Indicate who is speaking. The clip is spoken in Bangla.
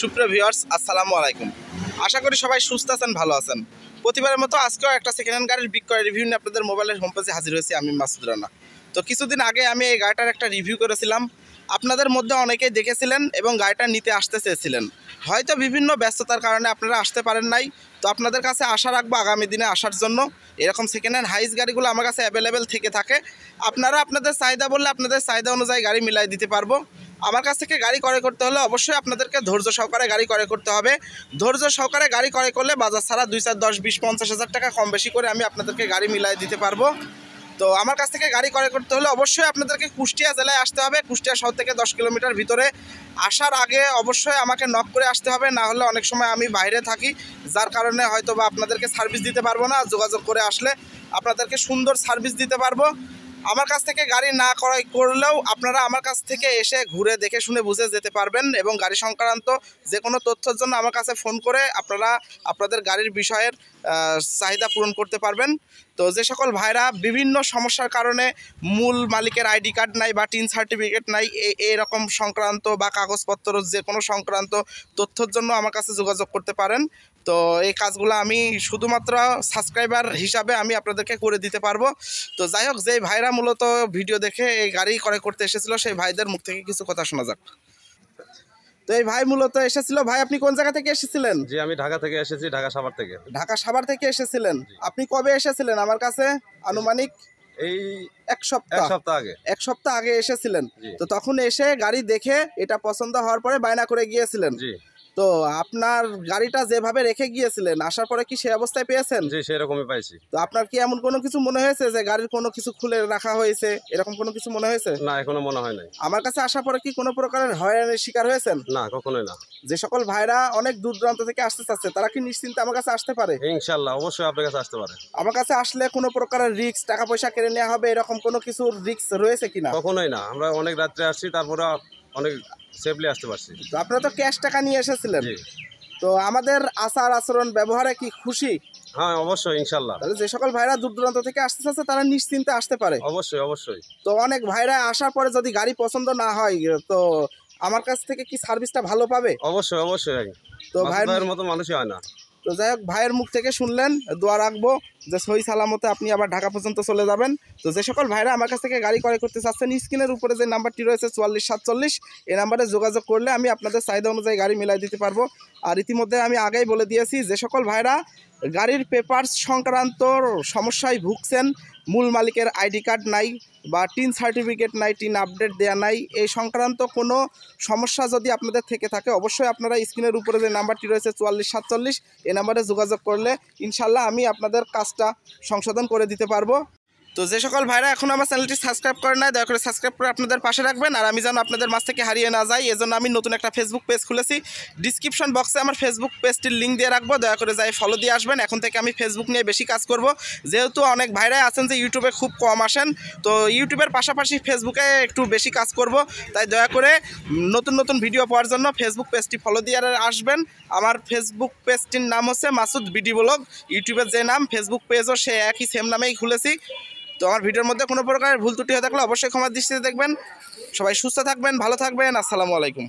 Speaker 1: সুপ্রিয় ভিউয়ার্স, আসসালামু আলাইকুম। আশা করি সবাই সুস্থ আছেন, ভালো আছেন। প্রতিবারের মতো আজকেও একটা সেকেন্ড হ্যান্ড গাড়ির বিক্রয় রিভিউ নিয়ে আপনাদের মোবাইলের হোম পেজে হাজির হয়েছি আমি মাসুদ রানা। তো কিছুদিন আগে আমি এই গাড়িটার একটা রিভিউ করেছিলাম। আপনাদের মধ্যে অনেকেই দেখেছিলেন এবং গাড়িটা নিতে আসতে চেয়েছিলেন। হয়তো বিভিন্ন ব্যস্ততার কারণে আপনারা আসতে পারেন নাই। তো আপনাদের কাছে আশা রাখবো আগামী দিনে আসার জন্য। এরকম সেকেন্ড হ্যান্ড হাইস গাড়িগুলো আমার কাছে অ্যাভেলেবেল থেকে থাকে। আপনারা আপনাদের চাহিদা বললে আপনাদের চাহিদা অনুযায়ী গাড়ি মিলাই দিতে পারবো। আমার কাছ থেকে গাড়ি ক্রয় করতে হলে অবশ্যই আপনাদেরকে ধৈর্য সহকারে গাড়ি ক্রয় করতে হবে। ধৈর্য সহকারে গাড়ি ক্রয় করলে বাজার ছাড়া 2, 4, 10, 20, 50,000 টাকা কম বেশি করে আমি আপনাদেরকে গাড়ি মিলাই দিতে পারবো। তো আমার কাছ থেকে গাড়ি ক্রয় করতে হলে অবশ্যই আপনাদেরকে কুষ্টিয়া জেলায় আসতে হবে। কুষ্টিয়া শহর থেকে 10 কিলোমিটার ভিতরে। আসার আগে অবশ্যই আমাকে নক করে আসতে হবে, না হলে অনেক সময় আমি বাইরে থাকি, যার কারণে হয়তো বা আপনাদেরকে সার্ভিস দিতে পারবো না। যোগাযোগ করে আসলে আপনাদেরকে সুন্দর সার্ভিস দিতে পারবো। আমার কাছ থেকে গাড়ি না ক্রয় করলেও আপনারা আমার কাছ থেকে এসে ঘুরে দেখে শুনে বুঝে যেতে পারবেন এবং গাড়ি সংক্রান্ত যে কোনো তথ্যের জন্য আমার কাছে ফোন করে আপনারা আপনাদের গাড়ির বিষয়ের চাহিদা পূরণ করতে পারবেন। তো যে সকল ভাইরা বিভিন্ন সমস্যার কারণে মূল মালিকের আইডি কার্ড নাই বা টিন সার্টিফিকেট নাই, এরকম সংক্রান্ত বা কাগজপত্র যে কোনো সংক্রান্ত তথ্যের জন্য আমার কাছে যোগাযোগ করতে পারেন। তো এই কাজগুলো আমি শুধুমাত্র সাবস্ক্রাইবার হিসাবে আমি আপনাদেরকে করে দিতে পারবো। তো যাই হোক, যেই ভাইরা মূলত ভিডিও দেখে এই গাড়ি ক্রয় করতে এসেছিল সেই ভাইদের মুখ থেকে কিছু কথা শোনা যাক। তো এই ভাই মূলত এসেছিল। ভাই, আপনি কোন জায়গা থেকে এসেছিলেন?
Speaker 2: জি, আমি ঢাকা থেকে এসেছি, ঢাকা সাভার থেকে।
Speaker 1: ঢাকা সাভার থেকে এসেছিলেন। আপনি কবে এসেছিলেন আমার কাছে? আনুমানিক
Speaker 2: এই
Speaker 1: এক সপ্তাহ
Speaker 2: আগে।
Speaker 1: এক সপ্তাহ আগে এসেছিলেন।
Speaker 2: জি।
Speaker 1: তো তখন এসে গাড়ি দেখে এটা পছন্দ হওয়ার পরে বায়না করে গিয়েছিলেন।
Speaker 2: জি।
Speaker 1: তো আপনার গাড়িটা যেভাবে রেখে গিয়েছিলেন আসার পরে কি সেই অবস্থায় পেয়েছেন?
Speaker 2: জি, সেরকমই পাইছি।
Speaker 1: তো আপনার কি এমন কোনো কিছু মনে হয়েছে যে গাড়ির কোনো কিছু খুলে রাখা হয়েছে, এরকম কোনো কিছু মনে হয়েছে?
Speaker 2: না, এখনো মনে হয় নাই।
Speaker 1: আমার কাছে আসার পরে কি কোনো প্রকারের হয়রানির শিকার হয়েছেন?
Speaker 2: না, কখনোই না।
Speaker 1: যে সকল ভাইরা অনেক দূর দূরান্ত থেকে আসতে চাচ্ছে তারা কি নিশ্চিন্তে আমার কাছে আসতে পারে?
Speaker 2: ইনশাআল্লাহ, অবশ্যই আপনার কাছে আসতে পারে।
Speaker 1: আমার কাছে আসলে কোনো প্রকারের রিস্ক, টাকা পয়সা কেড়ে নেওয়া হবে, এরকম কোনো কিছু রিস্ক রয়েছে কিনা?
Speaker 2: কখনোই না। আমরা অনেক রাত্রে আসছি, তারপরে অনেক সেফলি আসতে পারছি।
Speaker 1: তো আপনারা তো ক্যাশ টাকা নিয়ে এসেছিলেন।
Speaker 2: জি।
Speaker 1: তো আমাদের আচার আচরণ ব্যবহারে কি খুশি?
Speaker 2: হ্যাঁ, অবশ্যই, ইনশাআল্লাহ।
Speaker 1: তাহলে যে সকল ভাইরা দূর দূরান্ত থেকে আসতে চাচ্ছে তারা নিশ্চিন্তে আসতে পারে।
Speaker 2: অবশ্যই, অবশ্যই।
Speaker 1: তো অনেক ভাইরা আসার পরে যদি গাড়ি পছন্দ না হয় তো আমার কাছ থেকে কি সার্ভিসটা ভালো পাবে?
Speaker 2: অবশ্যই, অবশ্যই।
Speaker 1: তো
Speaker 2: ভাইয়ের মতো মানুষই হয় না।
Speaker 1: তো যাই হোক, ভাইয়ের মুখ থেকে শুনলেন, দোয়া রাখবো যে সহি সালামতে আপনি আবার ঢাকা পর্যন্ত চলে যাবেন। তো যে সকল ভাইরা আমার কাছ থেকে গাড়ি ক্রয় করতে চাচ্ছেন, স্ক্রিনের উপরে যে নাম্বারটি রয়েছে 4447, এই নাম্বারে যোগাযোগ করলে আমি আপনাদের চাহিদা অনুযায়ী গাড়ি মিলাই দিতে পারবো। আর ইতিমধ্যে আমি আগেই বলে দিয়েছি, যে সকল ভাইরা গাড়ির পেপারস সংক্রান্ত সমস্যায় ভুগছেন, মূল মালিকের আইডি কার্ড নাই বা টিন সার্টিফিকেট নাই, টিন আপডেট দেওয়া নাই, এই সংক্রান্ত কোনো সমস্যা যদি আপনাদের থেকে থাকে অবশ্যই আপনারা স্ক্রিনের উপরে যে নাম্বারটি রয়েছে 4447, এই নাম্বারে যোগাযোগ করলে ইনশাল্লাহ আমি আপনাদের কাজটা সংশোধন করে দিতে পারবো। তো যে সকল ভাইরা এখন আমার চ্যানেলটি সাবস্ক্রাইব করেন না, দয়া করে সাবস্ক্রাইব করে আপনাদের পাশে রাখবেন। আর আমি যেন আপনাদের মাঝ থেকে হারিয়ে না যাই, এজন্য আমি নতুন একটা ফেসবুক পেজ খুলেছি। ডিসক্রিপশন বক্সে আমার ফেসবুক পেজটির লিঙ্ক দিয়ে রাখবো, দয়া করে যাই ফলো দিয়ে আসবেন। এখন থেকে আমি ফেসবুক নিয়ে বেশি কাজ করব, যেহেতু অনেক ভাইরাই আছেন যে ইউটিউবে খুব কম আসেন। তো ইউটিউবের পাশাপাশি ফেসবুকে একটু বেশি কাজ করব, তাই দয়া করে নতুন নতুন ভিডিও পাওয়ার জন্য ফেসবুক পেজটি ফলো দিয়ে আসবেন। আমার ফেসবুক পেজটির নাম হচ্ছে মাসুদ বিডি ব্লগ। ইউটিউবের যে নাম, ফেসবুক পেজও সে একই সেম নামেই খুলেছি। তো আমার ভিডিওর মধ্যে কোনো প্রকারের ভুল ত্রুটি হয়ে থাকলে অবশ্যই ক্ষমার দৃষ্টিতে দেখবেন। সবাই সুস্থ থাকবেন, ভালো থাকবেন। আসসালামু আলাইকুম।